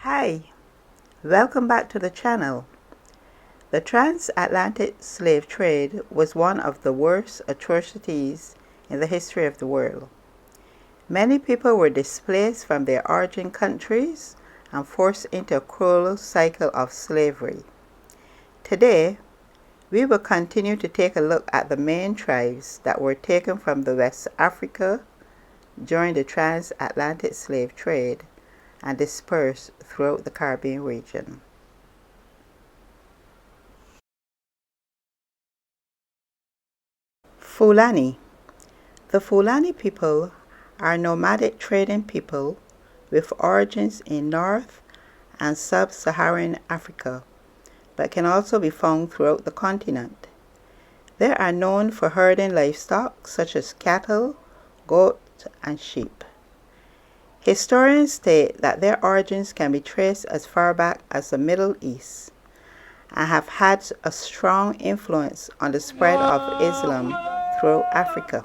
Hi, welcome back to the channel. The transatlantic slave trade was one of the worst atrocities in the history of the world. Many people were displaced from their origin countries and forced into a cruel cycle of slavery. Today, we will continue to take a look at the main tribes that were taken from the West Africa during the transatlantic slave trade and dispersed throughout the Caribbean region. Fulani. The Fulani people are nomadic trading people with origins in North and Sub-Saharan Africa, but can also be found throughout the continent. They are known for herding livestock such as cattle, goats, and sheep. Historians state that their origins can be traced as far back as the Middle East and have had a strong influence on the spread of Islam throughout Africa.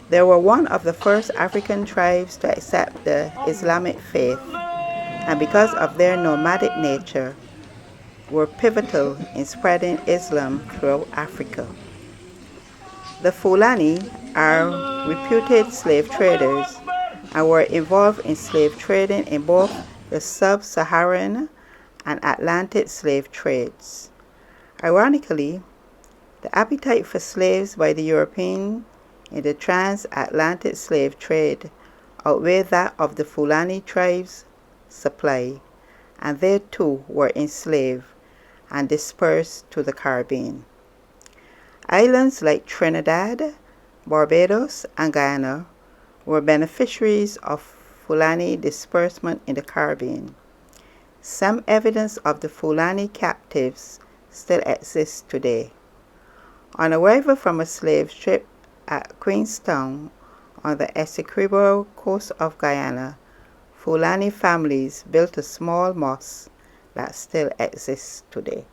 They were one of the first African tribes to accept the Islamic faith, and because of their nomadic nature, were pivotal in spreading Islam throughout Africa. The Fulani are reputed slave traders and were involved in slave trading in both the Sub-Saharan and Atlantic slave trades. Ironically, the appetite for slaves by the Europeans in the transatlantic slave trade outweighed that of the Fulani tribes' supply, and they too were enslaved and dispersed to the Caribbean. Islands like Trinidad, Barbados, and Guyana were beneficiaries of Fulani disbursement in the Caribbean. Some evidence of the Fulani captives still exists today. On arrival from a slave ship at Queenstown on the Essequibo coast of Guyana, Fulani families built a small mosque that still exists today.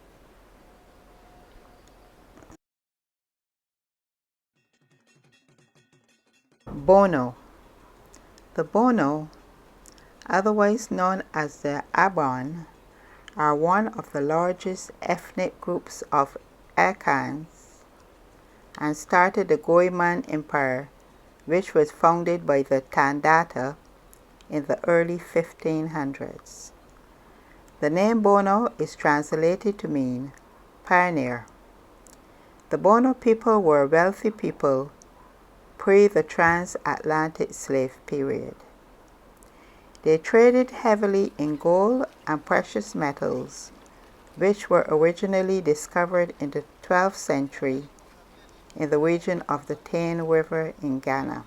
Bono. The Bono, otherwise known as the Abon, are one of the largest ethnic groups of Akans and started the Goiman Empire, which was founded by the Tandata in the early 1500s. The name Bono is translated to mean pioneer. The Bono people were wealthy people pre the transatlantic slave period. They traded heavily in gold and precious metals, which were originally discovered in the 12th century in the region of the Tane River in Ghana.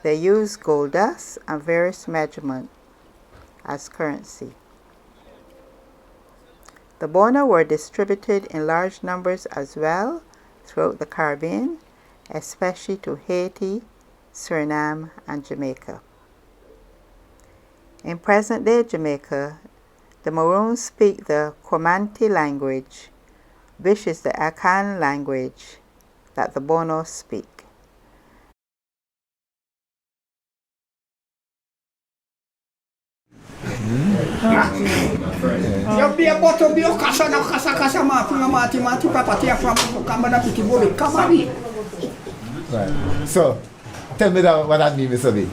They used gold dust and various measurements as currency. The Bono were distributed in large numbers as well throughout the Caribbean, especially to Haiti, Suriname, and Jamaica. In present-day Jamaica, the maroons speak the Comanche language, which is the Akan language that the Bono speak. Right. So, tell me what that means, Mr. B.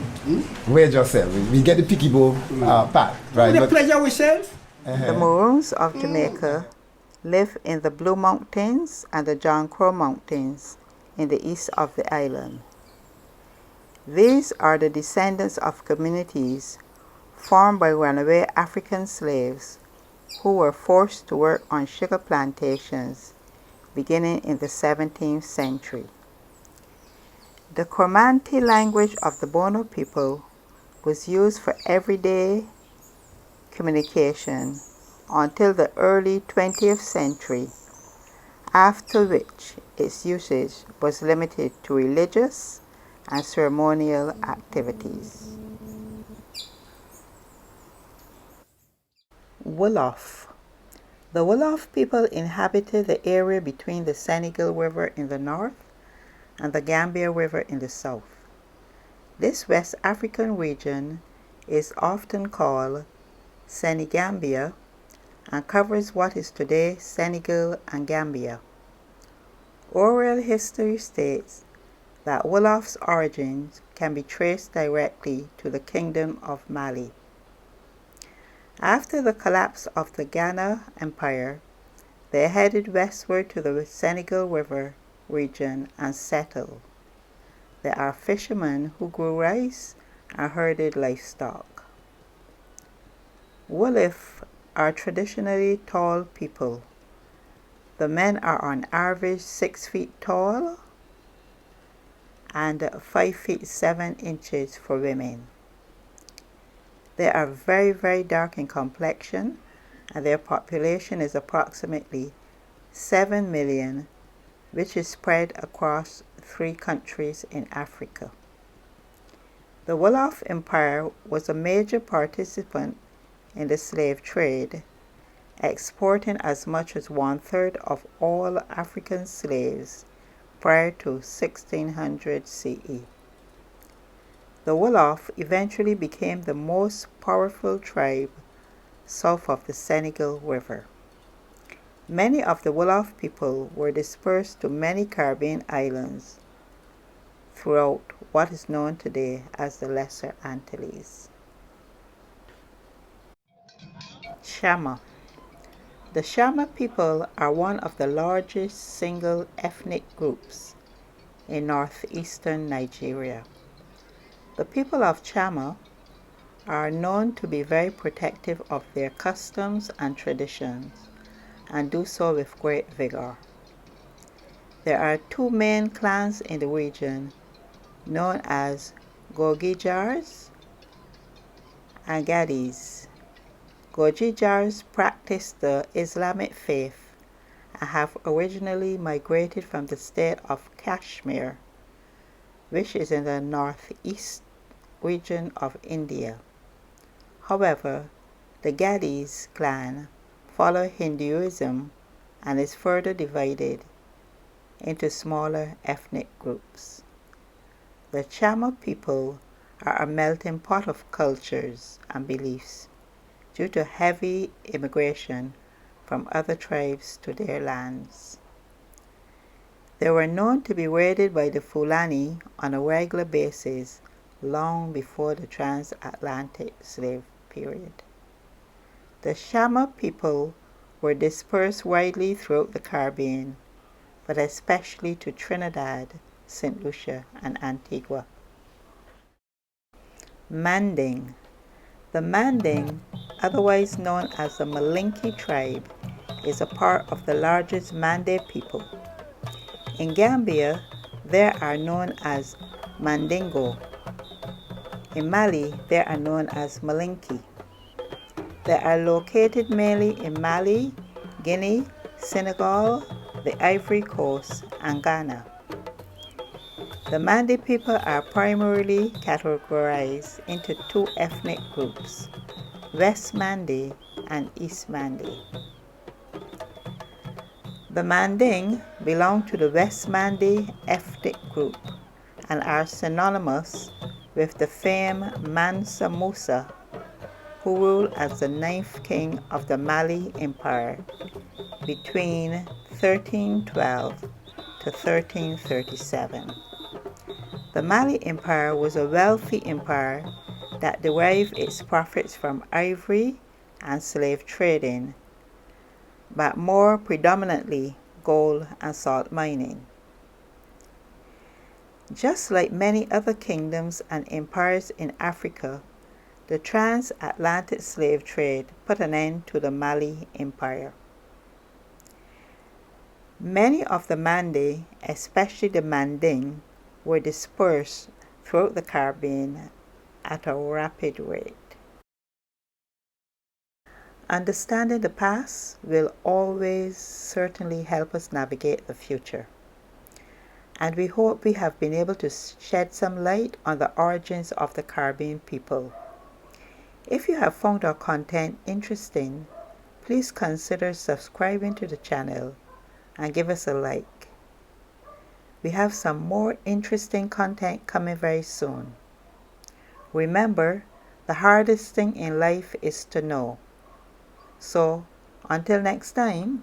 Where's yourself? We get the picky bow part, right? The pleasure we serve. The maroons of Jamaica live in the Blue Mountains and the John Crow Mountains in the east of the island. These are the descendants of communities formed by runaway African slaves who were forced to work on sugar plantations beginning in the 17th century. The Comanche language of the Bono people was used for everyday communication until the early 20th century, after which its usage was limited to religious and ceremonial activities. Wolof. The Wolof people inhabited the area between the Senegal River in the north and the Gambia River in the south. This West African region is often called Senegambia and covers what is today Senegal and Gambia. Oral history states that Wolof's origins can be traced directly to the Kingdom of Mali. After the collapse of the Ghana Empire, they headed westward to the Senegal River region and settled. They are fishermen who grew rice and herded livestock. Wolof are traditionally tall people. The men are on average 6 feet tall and 5 feet 7 inches for women. They are very, very dark in complexion, and their population is approximately 7 million, which is spread across 3 countries in Africa. The Wolof Empire was a major participant in the slave trade, exporting as much as 1/3 of all African slaves prior to 1600 CE. The Wolof eventually became the most powerful tribe south of the Senegal River. Many of the Wolof people were dispersed to many Caribbean islands throughout what is known today as the Lesser Antilles. Chama. The Chama people are one of the largest single ethnic groups in northeastern Nigeria. The people of Chama are known to be very protective of their customs and traditions and do so with great vigor. There are 2 main clans in the region known as Gogijars and Gadis. Gogijars practice the Islamic faith and have originally migrated from the state of Kashmir, which is in the northeast region of India. However, the Gadis clan follow Hinduism and is further divided into smaller ethnic groups. The Chama people are a melting pot of cultures and beliefs due to heavy immigration from other tribes to their lands. They were known to be raided by the Fulani on a regular basis long before the Transatlantic slave period. The Chama people were dispersed widely throughout the Caribbean, but especially to Trinidad, St. Lucia, and Antigua. Manding. The Manding, otherwise known as the Malinke tribe, is a part of the largest Mande people. In Gambia, they are known as Mandingo. In Mali, they are known as Malinke. They are located mainly in Mali, Guinea, Senegal, the Ivory Coast, and Ghana. The Mande people are primarily categorized into 2 ethnic groups, West Mande and East Mande. The Manding belong to the West Mande ethnic group and are synonymous with the famed Mansa Musa, who ruled as the 9th king of the Mali Empire between 1312 to 1337. The Mali Empire was a wealthy empire that derived its profits from ivory and slave trading, but more predominantly gold and salt mining. Just like many other kingdoms and empires in Africa, the transatlantic slave trade put an end to the Mali Empire. Many of the Mande, especially the Manding, were dispersed throughout the Caribbean at a rapid rate. Understanding the past will always certainly help us navigate the future. And we hope we have been able to shed some light on the origins of the Caribbean people. If you have found our content interesting, please consider subscribing to the channel and give us a like. We have some more interesting content coming very soon. Remember, The hardest thing in life is to know. So, until next time.